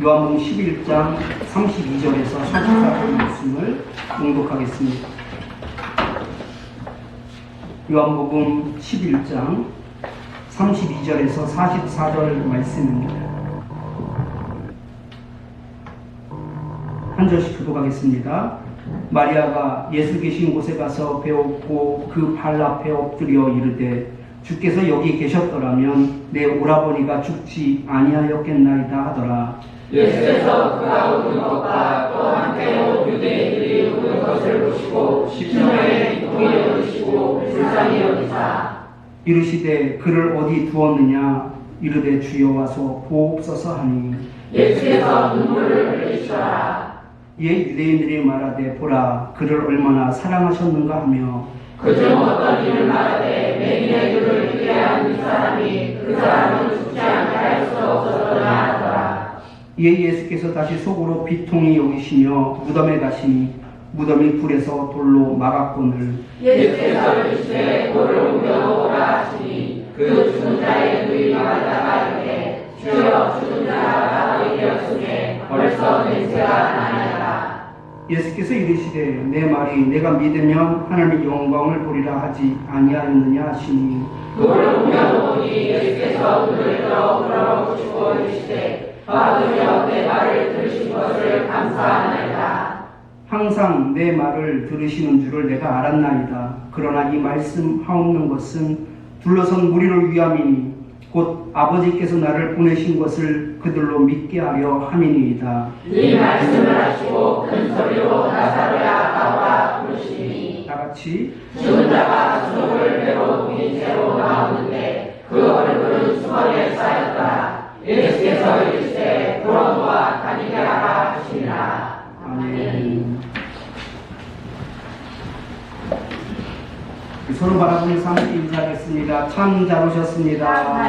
요한복음 11장 32절에서 44절 말씀을 공독하겠습니다. 요한복음 11장 32절에서 44절 말씀입니다. 한 절씩 교독하겠습니다. 마리아가 예수 계신 곳에 가서 배웠고 그 발 앞에 엎드려 이르되 주께서 여기 계셨더라면 내 오라버니가 죽지 아니하였겠나이다 하더라. 예수께서 그가 오는 것과 또 한때로 유대인들이 오는 것을 보시고 심령에 기통이 여기시고 불쌍히 여기사 이르시되 그를 어디 두었느냐 이르되 주여 와서 보옵소서 하니 예수께서 눈물을 흘리시더라. 이에 유대인들이 말하되 보라 그를 얼마나 사랑하셨는가 하며 그중 어떤 이를 말하되 맹인의 눈을 뜨게 한 이 사람이 그 사람은 죽지 않게 할 수 없었더냐 하더라. 이에 예수께서 다시 속으로 비통히 여기시며 무덤에 가시니 무덤이 불에서 돌로 막았거늘 예수께서 이르시되 돌을 옮겨놓으라 하시니 그 죽은 자의 눈이 막았다가 이르되 주여 죽은 자가 나로 되었으니 벌써 냄새가 나나이다. 예수께서 이르시되 내 말이 내가 믿으면 하나님의 영광을 보리라 하지 아니하였느냐 하시니 돌을 옮겨놓으니 예수께서 눈을 들어 물어보시고 이르시되 받으며 내 말을 들으신 것을 감사하나이다. 항상 내 말을 들으시는 줄을 내가 알았나이다. 그러나 이 말씀 하옵는 것은 둘러선 무리를 위함이니 곧 아버지께서 나를 보내신 것을 그들로 믿게 하려 함이니이다. 이 말씀을 하시고 큰 소리로 나사로야 나오라 부르시니 다같이 죽은 자가 수족을 배로 옮긴 채로 나오는데 그 얼굴은 수건에 쌓였더라. 예수께서 이르시되 돌아놓아 다니게 하라 하시니라. 아멘. 서로 바라보면서 함께 인사하겠습니다. 참 잘 오셨습니다.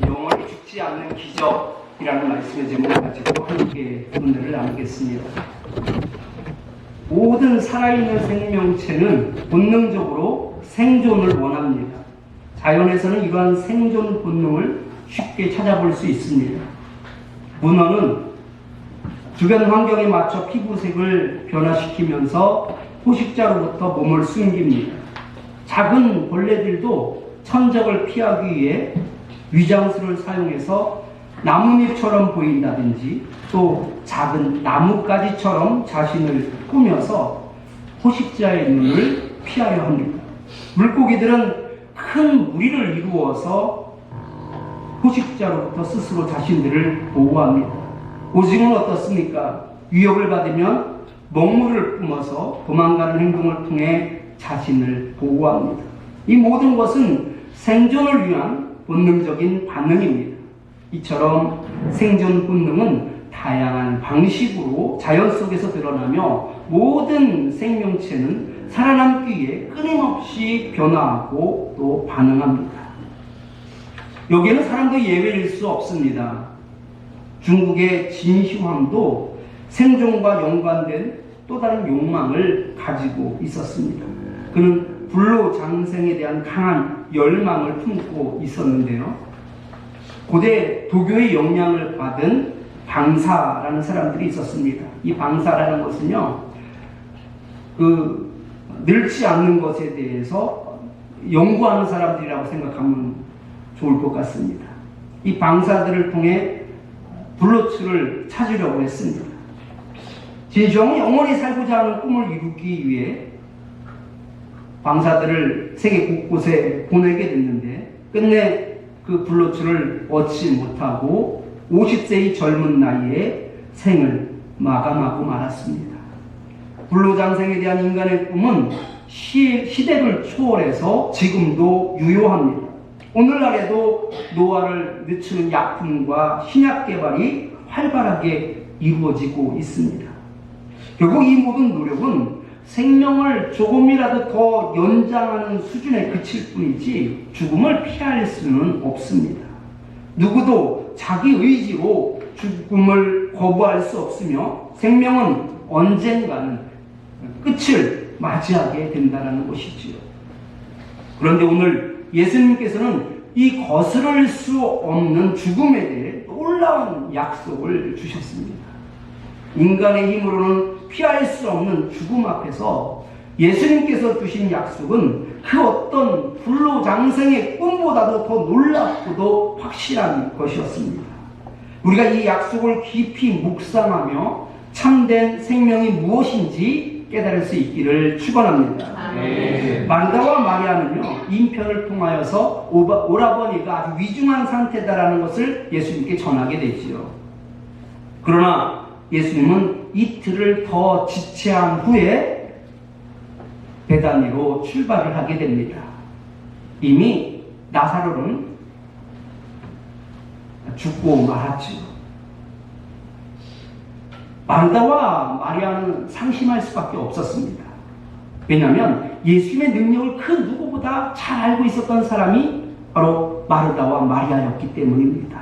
영원히 죽지 않는 기적이라는 말씀의 제목을 가지고 함께 오늘을 나누겠습니다. 모든 살아있는 생명체는 본능적으로 생존을 원합니다. 자연에서는 이러한 생존 본능을 쉽게 찾아볼 수 있습니다. 문어는 주변 환경에 맞춰 피부색을 변화시키면서 포식자로부터 몸을 숨깁니다. 작은 벌레들도 천적을 피하기 위해 위장술을 사용해서 나뭇잎처럼 보인다든지 또 작은 나뭇가지처럼 자신을 꾸며서 포식자의 눈을 피하려 합니다. 물고기들은 큰 무리를 이루어서 포식자로부터 스스로 자신들을 보호합니다. 오징어는 어떻습니까? 위협을 받으면 먹물을 뿜어서 도망가는 행동을 통해 자신을 보호합니다. 이 모든 것은 생존을 위한 본능적인 반응입니다. 이처럼 생존 본능은 다양한 방식으로 자연 속에서 드러나며 모든 생명체는 살아남기 위해 끊임없이 변화하고 또 반응합니다. 여기에는 사람도 예외일 수 없습니다. 중국의 진시황도 생존과 연관된 또 다른 욕망을 가지고 있었습니다. 그는 불로장생에 대한 강한 열망을 품고 있었는데요. 고대 도교의 영향을 받은 방사라는 사람들이 있었습니다. 이 방사라는 것은요, 늙지 않는 것에 대해서 연구하는 사람들이라고 생각하면 좋을 것 같습니다. 이 방사들을 통해 불로초를 찾으려고 했습니다. 진시황은 영원히 살고자 하는 꿈을 이루기 위해 방사들을 세계 곳곳에 보내게 됐는데 끝내 그 불로초를 얻지 못하고 50세의 젊은 나이에 생을 마감하고 말았습니다. 불로장생에 대한 인간의 꿈은 시대를 초월해서 지금도 유효합니다. 오늘날에도 노화를 늦추는 약품과 신약 개발이 활발하게 이루어지고 있습니다. 결국 이 모든 노력은 생명을 조금이라도 더 연장하는 수준에 그칠 뿐이지 죽음을 피할 수는 없습니다. 누구도 자기 의지로 죽음을 거부할 수 없으며 생명은 언젠가는 끝을 맞이하게 된다는 것이지요. 그런데 오늘 예수님께서는 이 거스를 수 없는 죽음에 대해 놀라운 약속을 주셨습니다. 인간의 힘으로는 피할 수 없는 죽음 앞에서 예수님께서 주신 약속은 그 어떤 불로장생의 꿈보다도 더 놀랍고도 확실한 것이었습니다. 우리가 이 약속을 깊이 묵상하며 참된 생명이 무엇인지 깨달을 수 있기를 축원합니다. 마르다와 마리아는요, 인편을 통하여서 오라버니가 아주 위중한 상태다라는 것을 예수님께 전하게 되지요. 그러나 예수님은 이틀을 더 지체한 후에 베다니로 출발을 하게 됩니다. 이미 나사로는 죽고 말았지요. 마르다와 마리아는 상심할 수밖에 없었습니다. 왜냐하면 예수님의 능력을 그 누구보다 잘 알고 있었던 사람이 바로 마르다와 마리아였기 때문입니다.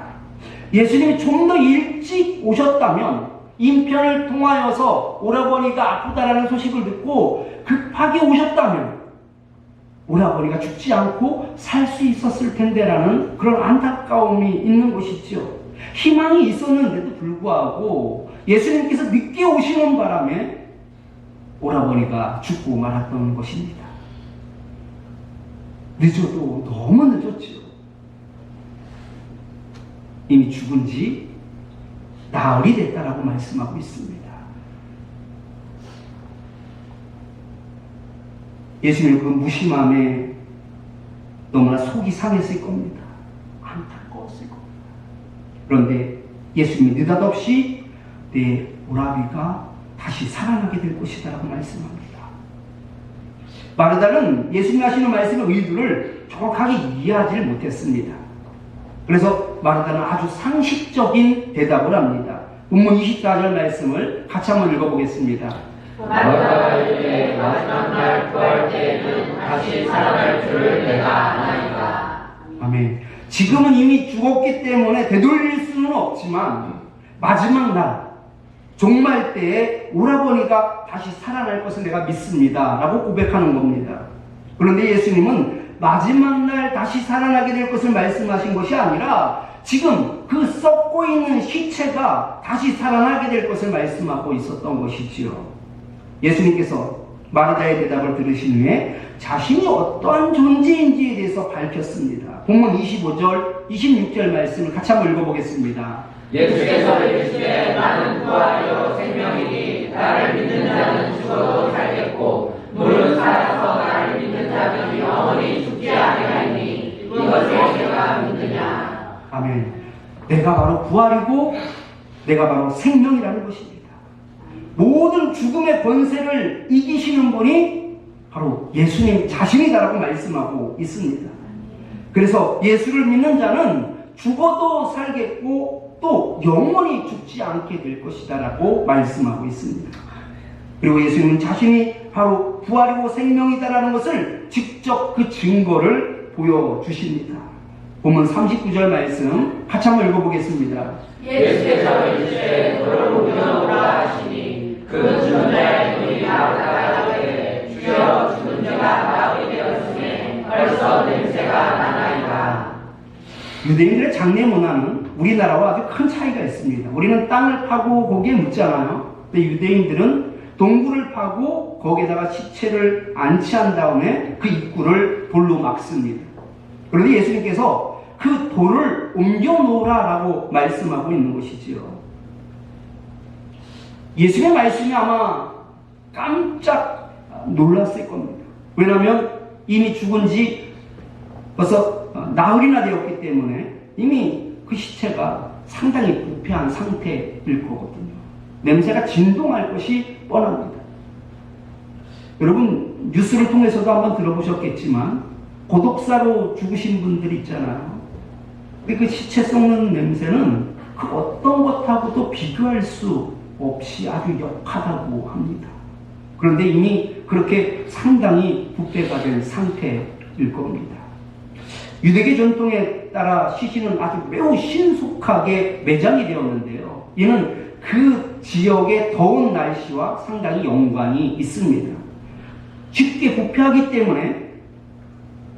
예수님이 좀 더 일찍 오셨다면 인편을 통하여서 오라버니가 아프다라는 소식을 듣고 급하게 오셨다면 오라버니가 죽지 않고 살 수 있었을 텐데라는 그런 안타까움이 있는 것이죠. 희망이 있었는데도 불구하고 예수님께서 늦게 오시는 바람에 오라버니가 죽고 말았던 것입니다. 늦어도 너무 늦었죠. 이미 죽은 지 나흘이 됐다라고 말씀하고 있습니다. 예수님은 그 무심함에 너무나 속이 상했을 겁니다. 안타까웠을 겁니다. 그런데 예수님이 느닷없이 내 오라비가 다시 살아나게 될 것이다 라고 말씀합니다. 마르다는 예수님이 하시는 말씀의 의도를 정확하게 이해하지 못했습니다. 그래서 마르다는 아주 상식적인 대답을 합니다. 본문 24절 말씀을 같이 한번 읽어보겠습니다. 마르다가 이르되 마지막 날 구할 때에는 다시 살아날 줄을 내가 아나이다. 아멘. 지금은 이미 죽었기 때문에 되돌릴 수는 없지만 마지막 날 종말 때에 오라버니가 다시 살아날 것을 내가 믿습니다 라고 고백하는 겁니다. 그런데 예수님은 마지막 날 다시 살아나게 될 것을 말씀하신 것이 아니라 지금 그 썩고 있는 시체가 다시 살아나게 될 것을 말씀하고 있었던 것이지요. 예수님께서 마르다의 대답을 들으신 후에 자신이 어떠한 존재인지에 대해서 밝혔습니다. 본문 25절, 26절 말씀을 같이 한번 읽어보겠습니다. 예수께서 이르시되 나는 부활이요 생명이니 나를 믿는 자는 죽어도 살겠고 무릇 살아서 나를 믿는 자는 영원히 죽지 아니하리니 이것을 내가 믿느냐. 아멘. 내가 바로 부활이고 내가 바로 생명이라는 것입니다. 모든 죽음의 권세를 이기시는 분이 바로 예수님 자신이다라고 말씀하고 있습니다. 그래서 예수를 믿는 자는 죽어도 살겠고 또 영원히 죽지 않게 될 것이다라고 말씀하고 있습니다. 그리고 예수님은 자신이 바로 부활이고 생명이다라는 것을 직접 그 증거를 보여주십니다. 본문 39절 말씀 같이 한번 읽어보겠습니다. 예수께서 이르시되 너를 오라 하시니 그 죽은 자의 눈이 나오다가 이르되 주여 죽은 자가 나오게 되었으니 벌써 냄새가 나나이다. 유대인들의 장례 문화는 우리나라와 아주 큰 차이가 있습니다. 우리는 땅을 파고 거기에 묻잖아요. 근데 유대인들은 동굴을 파고 거기에다가 시체를 안치한 다음에 그 입구를 돌로 막습니다. 그런데 예수님께서 그 돌을 옮겨 놓으라라고 말씀하고 있는 것이지요. 예수님의 말씀이 아마 깜짝 놀랐을 겁니다. 왜냐하면 이미 죽은 지 벌써 나흘이나 되었기 때문에 이미 그 시체가 상당히 부패한 상태일 거거든요. 냄새가 진동할 것이 뻔합니다. 여러분 뉴스를 통해서도 한번 들어보셨겠지만 고독사로 죽으신 분들 있잖아요. 근데 그 시체 썩는 냄새는 그 어떤 것하고도 비교할 수 없이 아주 역하다고 합니다. 그런데 이미 그렇게 상당히 부패가 된 상태일 겁니다. 유대계 전통에 따라 시신은 아주 매우 신속하게 매장이 되었는데요. 이는 그 지역의 더운 날씨와 상당히 연관이 있습니다. 쉽게 부패하기 때문에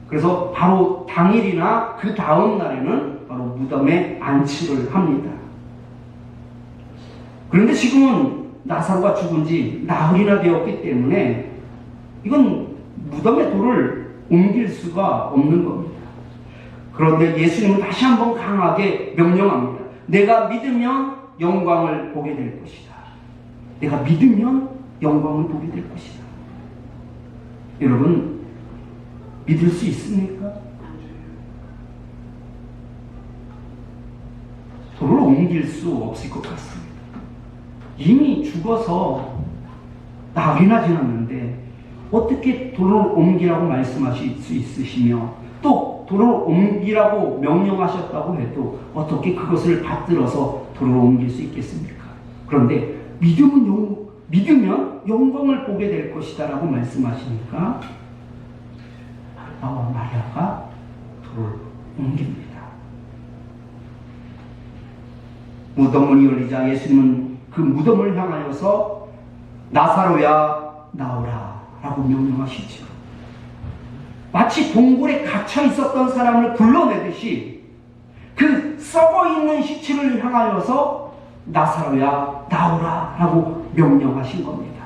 그래서 바로 당일이나 그 다음 날에는 바로 무덤에 안치를 합니다. 그런데 지금은 나사로가 죽은 지 나흘이나 되었기 때문에 이건 무덤의 돌을 옮길 수가 없는 겁니다. 그런데 예수님은 다시 한번 강하게 명령합니다. 내가 믿으면 영광을 보게 될 것이다. 내가 믿으면 영광을 보게 될 것이다. 여러분, 믿을 수 있습니까? 돌을 옮길 수 없을 것 같습니다. 이미 죽어서 나흘이나 지났는데 어떻게 돌을 옮기라고 말씀하실 수 있으시며 또 돌을 옮기라고 명령하셨다고 해도 어떻게 그것을 받들어서 돌을 옮길 수 있겠습니까? 그런데 믿으면 영광을 보게 될 것이다 라고 말씀하시니까 마르다와 마리아가 돌을 옮깁니다. 무덤문이 열리자 예수님은 그 무덤을 향하여서 나사로야 나오라 라고 명령하시죠. 마치 동굴에 갇혀 있었던 사람을 불러내듯이 그 썩어있는 시체를 향하여서 나사로야 나오라 라고 명령하신 겁니다.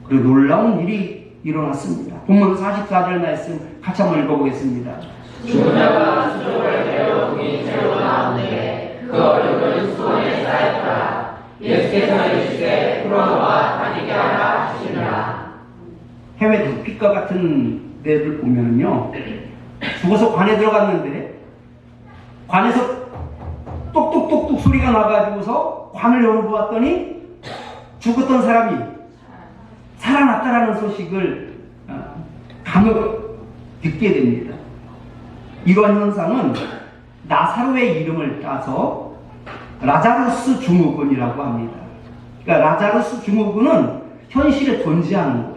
그리고 놀라운 일이 일어났습니다. 본문 44절 말씀 같이 한번 읽어보겠습니다. 죽은 자가 수족을 베어 동이 채로 나오는데 그 얼굴은 수건에 쌓였더라. 예수께서 이르시되 풀어놓아 다니게 하라 하시니라. 해외 늪빛과 같은 데를 보면요, 죽어서 관에 들어갔는데 관에서 똑똑똑똑 소리가 나가지고서 관을 열어보았더니 죽었던 사람이 살아났다라는 소식을 간혹 듣게 됩니다. 이러한 현상은 나사로의 이름을 따서 라자루스 증후군이라고 합니다. 그러니까 라자루스 증후군은 현실에 존재하는 거예요.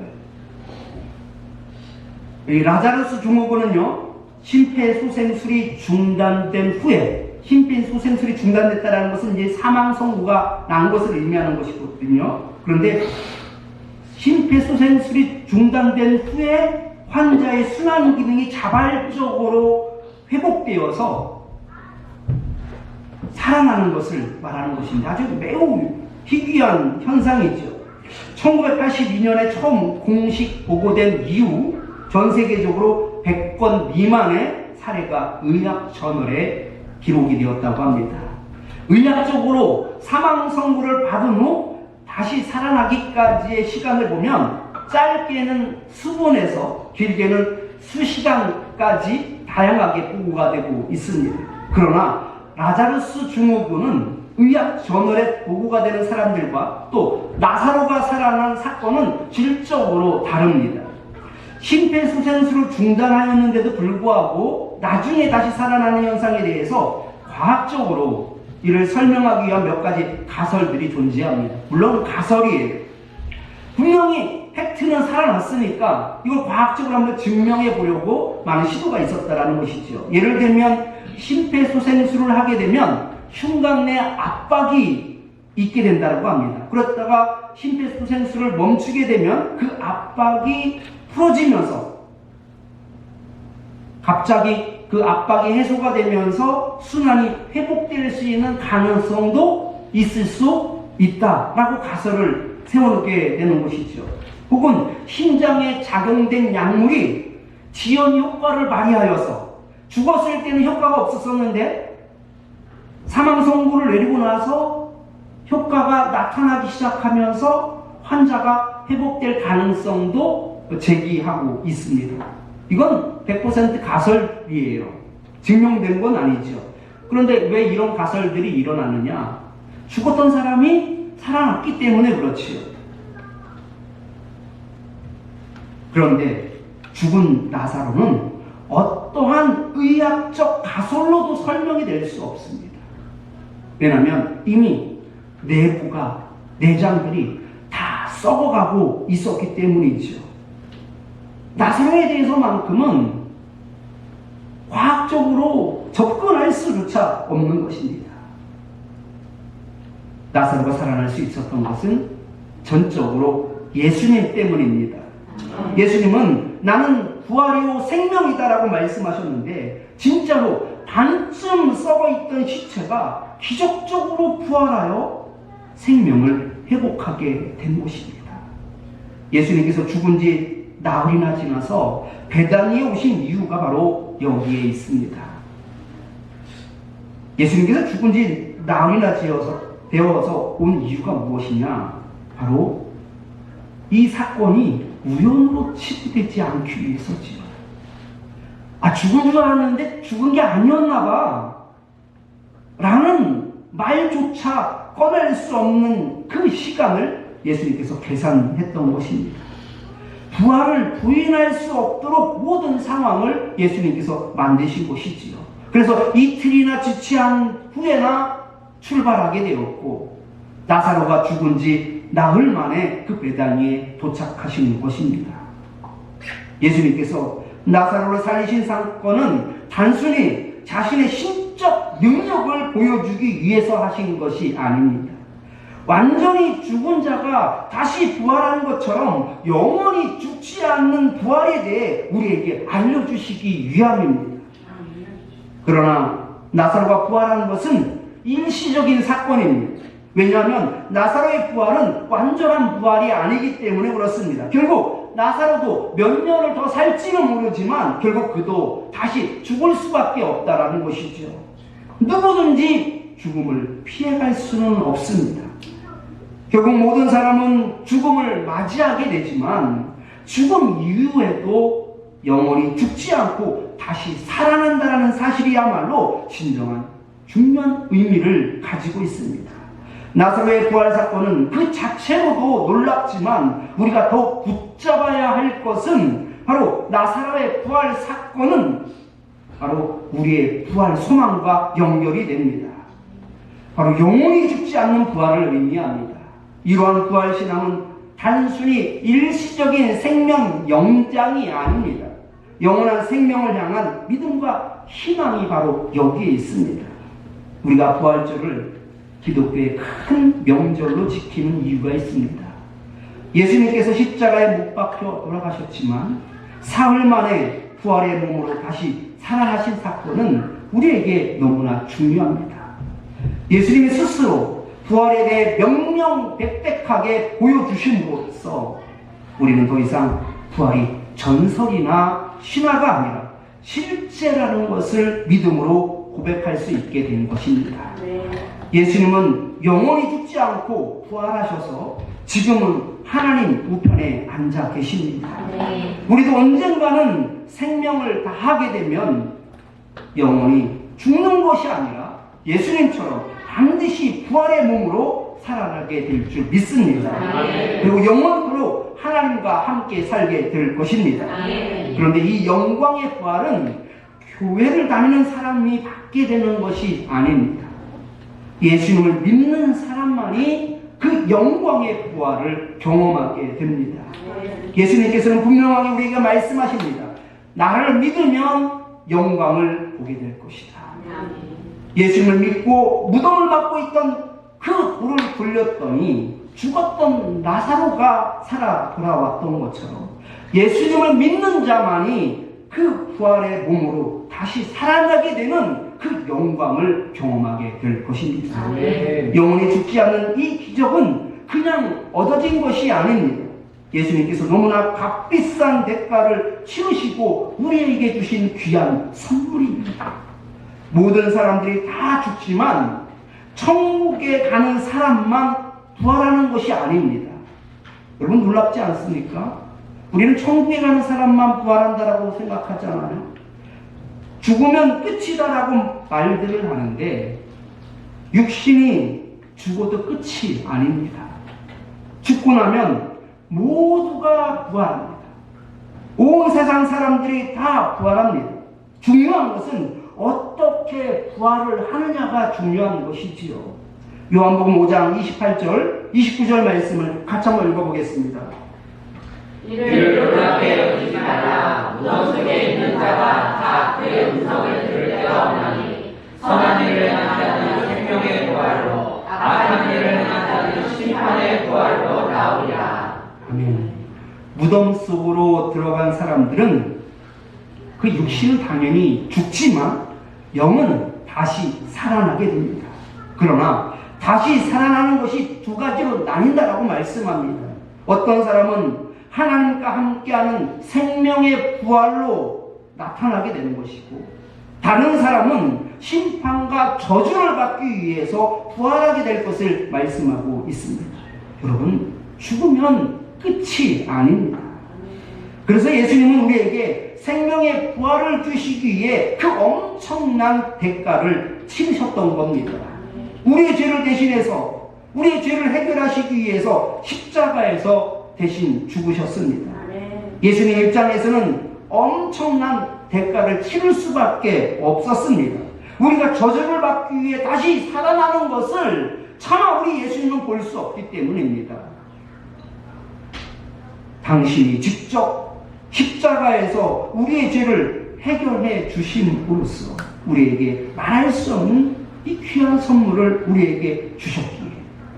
이 라자루스 증후군은요, 심폐소생술이 중단된 후에, 심폐소생술이 중단됐다는 것은 이제 사망 선고가 난 것을 의미하는 것이거든요. 그런데 심폐소생술이 중단된 후에 환자의 순환 기능이 자발적으로 회복되어서 살아나는 것을 말하는 것입니다. 아주 매우 희귀한 현상이죠. 1982년에 처음 공식 보고된 이후 전 세계적으로 100건 미만의 사례가 의학 저널에 기록이 되었다고 합니다. 의학적으로 사망 선고를 받은 후 다시 살아나기까지의 시간을 보면 짧게는 수분에서 길게는 수시간까지 다양하게 보고가 되고 있습니다. 그러나 라자루스 증후군은 의학 저널에 보고가 되는 사람들과 또 나사로가 살아난 사건은 질적으로 다릅니다. 심폐소생술을 중단하였는데도 불구하고 나중에 다시 살아나는 현상에 대해서 과학적으로 이를 설명하기 위한 몇 가지 가설들이 존재합니다. 물론 가설이에요. 분명히 팩트는 살아났으니까 이걸 과학적으로 한번 증명해 보려고 많은 시도가 있었다는 것이죠. 예를 들면 심폐소생술을 하게 되면 흉곽 내 압박이 있게 된다고 합니다. 그렇다가 심폐소생술을 멈추게 되면 그 압박이 풀어지면서 갑자기 그 압박이 해소가 되면서 순환이 회복될 수 있는 가능성도 있을 수 있다라고 가설을 세워놓게 되는 것이죠. 혹은 심장에 작용된 약물이 지연 효과를 발휘하여서 죽었을 때는 효과가 없었었는데 사망 선고를 내리고 나서 효과가 나타나기 시작하면서 환자가 회복될 가능성도 제기하고 있습니다. 이건 100% 가설이에요. 증명된 건 아니죠. 그런데 왜 이런 가설들이 일어나느냐? 죽었던 사람이 살아났기 때문에 그렇지요. 그런데 죽은 나사로는 어떠한 의학적 가설로도 설명이 될 수 없습니다. 왜냐하면 이미 내장들이 다 썩어가고 있었기 때문이죠. 나사로에 대해서만큼은 과학적으로 접근할 수조차 없는 것입니다. 나사로가 살아날 수 있었던 것은 전적으로 예수님 때문입니다. 예수님은 나는 부활이요 생명이다라고 말씀하셨는데 진짜로 반쯤 썩어있던 시체가 기적적으로 부활하여 생명을 회복하게 된 것입니다. 예수님께서 죽은 지 나흘이나 지나서 베다니에 오신 이유가 바로 여기에 있습니다. 예수님께서 죽은 지 나흘이나 되어서 온 이유가 무엇이냐? 바로 이 사건이 우연으로 치부되지 않기 위해서지요. 죽은 줄 알았는데 죽은 게 아니었나 봐 라는 말조차 꺼낼 수 없는 그 시간을 예수님께서 계산했던 것입니다. 부활을 부인할 수 없도록 모든 상황을 예수님께서 만드신 것이지요. 그래서 이틀이나 지체한 후에나 출발하게 되었고 나사로가 죽은 지 나흘 만에 그 베다니에 도착하시는 것입니다. 예수님께서 나사로를 살리신 사건은 단순히 자신의 신적 능력을 보여주기 위해서 하신 것이 아닙니다. 완전히 죽은 자가 다시 부활하는 것처럼 영원히 죽지 않는 부활에 대해 우리에게 알려주시기 위함입니다. 그러나 나사로가 부활하는 것은 일시적인 사건입니다. 왜냐하면 나사로의 부활은 완전한 부활이 아니기 때문에 그렇습니다. 결국 나사로도 몇 년을 더 살지는 모르지만 결국 그도 다시 죽을 수밖에 없다라는 것이죠. 누구든지 죽음을 피해갈 수는 없습니다. 결국 모든 사람은 죽음을 맞이하게 되지만 죽음 이후에도 영원히 죽지 않고 다시 살아난다는 사실이야말로 진정한 중요한 의미를 가지고 있습니다. 나사로의 부활 사건은 그 자체로도 놀랍지만 우리가 더 붙잡아야 할 것은 바로 나사로의 부활 사건은 바로 우리의 부활 소망과 연결이 됩니다. 바로 영원히 죽지 않는 부활을 의미합니다. 이러한 부활 신앙은 단순히 일시적인 생명 영장이 아닙니다. 영원한 생명을 향한 믿음과 희망이 바로 여기에 있습니다. 우리가 부활절을 기독교의 큰 명절로 지키는 이유가 있습니다. 예수님께서 십자가에 못 박혀 돌아가셨지만 사흘 만에 부활의 몸으로 다시 살아나신 사건은 우리에게 너무나 중요합니다. 예수님이 스스로 부활에 대해 명명백백하게 보여주심으로써 우리는 더 이상 부활이 전설이나 신화가 아니라 실제라는 것을 믿음으로 고백할 수 있게 된 것입니다. 예수님은 영원히 죽지 않고 부활하셔서 지금은 하나님 우편에 앉아 계십니다. 우리도 언젠가는 생명을 다하게 되면 영원히 죽는 것이 아니라 예수님처럼 반드시 부활의 몸으로 살아나게 될 줄 믿습니다. 그리고 영원토록 하나님과 함께 살게 될 것입니다. 그런데 이 영광의 부활은 교회를 다니는 사람이 받게 되는 것이 아닙니다. 예수님을 믿는 사람만이 그 영광의 부활을 경험하게 됩니다. 예수님께서는 분명하게 우리에게 말씀하십니다. 나를 믿으면 영광을 보게 될 것이다. 예수님을 믿고 무덤을 받고 있던 그 돌을 굴렸더니 죽었던 나사로가 살아 돌아왔던 것처럼 예수님을 믿는 자만이 그 부활의 몸으로 다시 살아나게 되는 그 영광을 경험하게 될 것입니다. 영원히 죽지 않는 이 기적은 그냥 얻어진 것이 아닙니다. 예수님께서 너무나 값비싼 대가를 치르시고 우리에게 주신 귀한 선물입니다. 모든 사람들이 다 죽지만 천국에 가는 사람만 부활하는 것이 아닙니다. 여러분 놀랍지 않습니까? 우리는 천국에 가는 사람만 부활한다라고 생각하잖아요. 죽으면 끝이다라고 말들을 하는데 육신이 죽어도 끝이 아닙니다. 죽고 나면 모두가 부활합니다. 온 세상 사람들이 다 부활합니다. 중요한 것은 어떻게 부활을 하느냐가 중요한 것이지요. 요한복음 5장 28절, 29절 말씀을 같이 한번 읽어보겠습니다. 이를 놀랍게 여기지 말라. 무덤 속에 있는 자가 다 그의 음성을 들을 때가 오나니 선한 일을 행한 자는 생명의 부활로 악한 일을 행한 자는 심판의 부활로 나오리라. 아멘. 무덤 속으로 들어간 사람들은 그 육신은 당연히 죽지만 영은 다시 살아나게 됩니다. 그러나 다시 살아나는 것이 두 가지로 나뉜다라고 말씀합니다. 어떤 사람은 하나님과 함께하는 생명의 부활로 나타나게 되는 것이고, 다른 사람은 심판과 저주를 받기 위해서 부활하게 될 것을 말씀하고 있습니다. 여러분, 죽으면 끝이 아닙니다. 그래서 예수님은 우리에게 생명의 부활을 주시기 위해 그 엄청난 대가를 치르셨던 겁니다. 우리의 죄를 대신해서, 우리의 죄를 해결하시기 위해서 십자가에서 대신 죽으셨습니다. 예수님 입장에서는 엄청난 대가를 치를 수밖에 없었습니다. 우리가 저주를 받기 위해 다시 살아나는 것을 차마 우리 예수님은 볼 수 없기 때문입니다. 당신이 직접 십자가에서 우리의 죄를 해결해 주심으로써 우리에게 말할 수 없는 이 귀한 선물을 우리에게 주셨기에,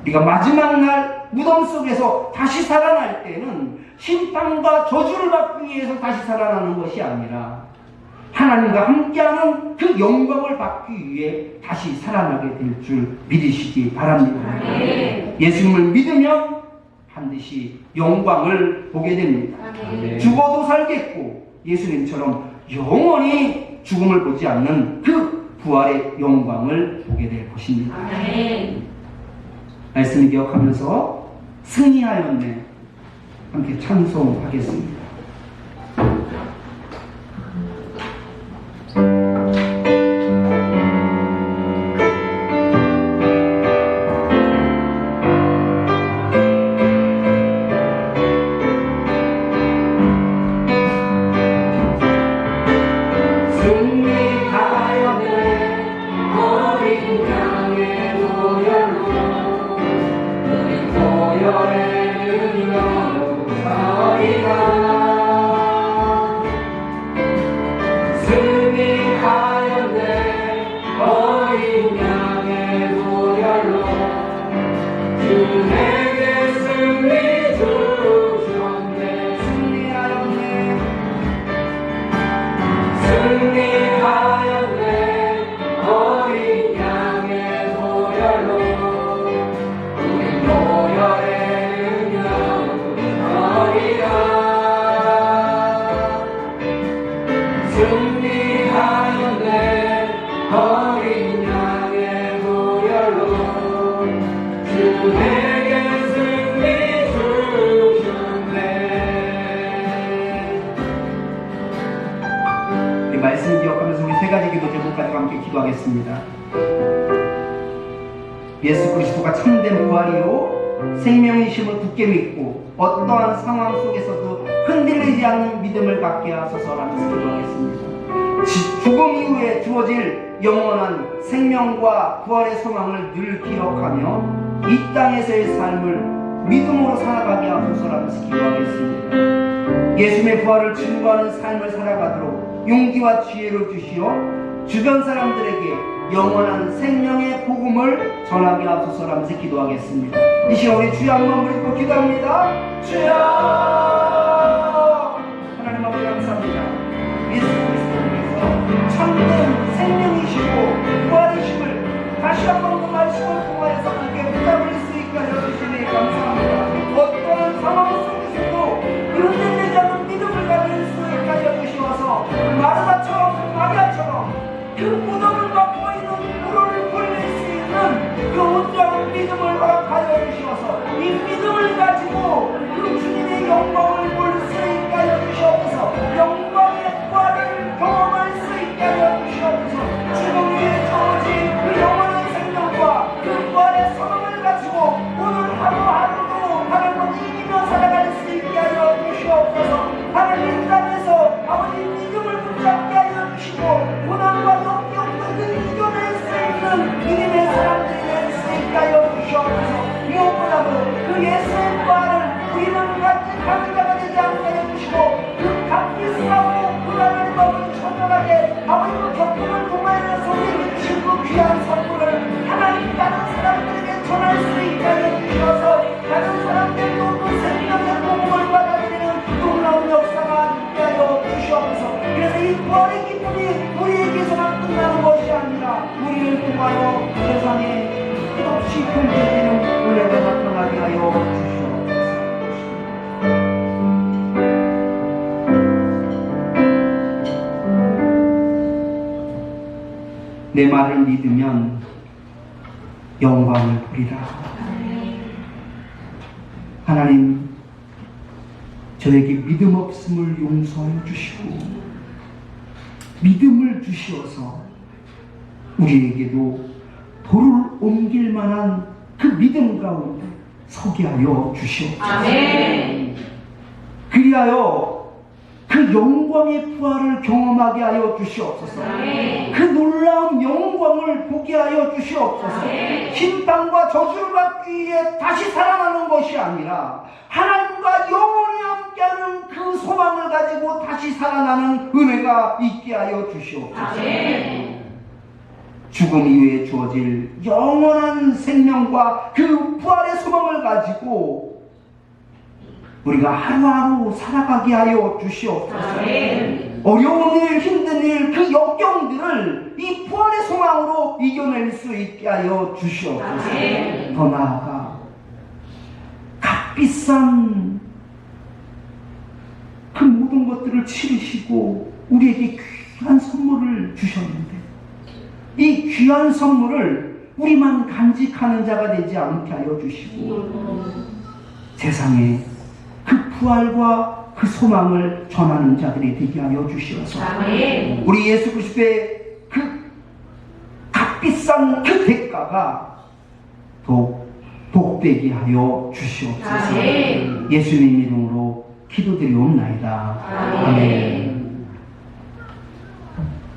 우리가 마지막 날 무덤 속에서 다시 살아날 때는 심판과 저주를 받기 위해서 다시 살아나는 것이 아니라 하나님과 함께하는 그 영광을 받기 위해 다시 살아나게 될 줄 믿으시기 바랍니다. 예수님을 믿으면 반드시 영광을 보게 됩니다. 죽어도 살겠고 예수님처럼 영원히 죽음을 보지 않는 그 부활의 영광을 보게 될 것입니다. 말씀을 기억하면서 승리하였네 함께 찬송하겠습니다. 말씀 기억하면서 우리 세 가지 기도 제목까지 함께 기도하겠습니다. 예수 그리스도가 참된 부활이요 생명이심을 굳게 믿고 어떠한 상황 속에서도 흔들리지 않는 믿음을 갖게 하소서라면서 기도하겠습니다. 죽음 이후에 주어질 영원한 생명과 부활의 소망을 늘 기억하며 이 땅에서의 삶을 믿음으로 살아가게 하소서라면서 기도하겠습니다. 예수님의 부활을 증거하는 삶을 살아가도록 용기와 지혜를 주시어 주변 사람들에게 영원한 생명의 복음을 전하게 하소서라면서 기도하겠습니다. 이 시간 우리 주여 한번 부르고 기도합니다. 주여! 하나님 아버지 감사합니다. 예수 그리스도께서 참된 생명이시고 부활이심을 다시 한번 그 말씀을 통하여서 함께 붙잡을 수 있게 하여 주시니 감사합니다. 어떠한 상황 속에서도 흔들리지 않는 믿음을 가질 수 있게 하여 주시어서 마르다처럼 마리아처럼 그 무덤을 막고 있는 물을 돌릴 수 있는 그 온전한 믿음을 허락하여 주시어서 이 믿음을 가지고 그 주님의 영광을 볼 수 있게 하여 주시옵소서. 영광의 부활을 경험할 수 있게 하여 주시옵소서. 죽음 위에 저어진 그 영원한 생명과 그 부활의 소망을 가지고 오늘 하루하루 부활의 기쁨이 우리에게서만 끝나는 것이 아니라 우리를 통하여 세상에 끝없이 펼쳐지는 은혜가 나타나게 하여 주시옵소서. 내 말을 믿으면 영광을 보리라. 하나님, 저에게 믿음 없음을 용서해 주시고 믿음을 주시어서 우리에게도 도를 옮길 만한 그 믿음 가운데 서게 하여 주시옵소서. 아멘. 그리하여 그 영광의 부활을 경험하게 하여 주시옵소서. 아멘. 그 놀라운 영광을 보게 하여 주시옵소서. 아멘. 흰 땅과 저주를 받기 위해 다시 살아나는 것이 아니라 하나님과 영원히 함께하는 그 소망을 가지고 다시 살아나는 은혜가 있게 하여 주시옵소서. 아멘. 죽음 이후에 주어질 영원한 생명과 그 부활의 소망을 가지고 우리가 하루하루 살아가게 하여 주시옵소서. 아멘. 어려운 일, 힘든 일, 그 역경들을 이 부활의 소망으로 이겨낼 수 있게 하여 주시옵소서. 아멘. 더 나아가 값비싼 그 모든 것들을 치르시고 우리에게 귀한 선물을 주셨는데 이 귀한 선물을 우리만 간직하는 자가 되지 않게 하여 주시고 세상에 그 부활과 그 소망을 전하는 자들이 되게 하여 주시어서 아멘. 우리 예수 그리스도의 그 값비싼 그 대가가 더욱 복되게 하여 주시옵소서. 아멘. 예수님 이름으로 기도드리옵나이다. 아멘.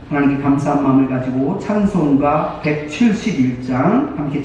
하나님께 감사한 마음을 가지고 찬송가 171장 함께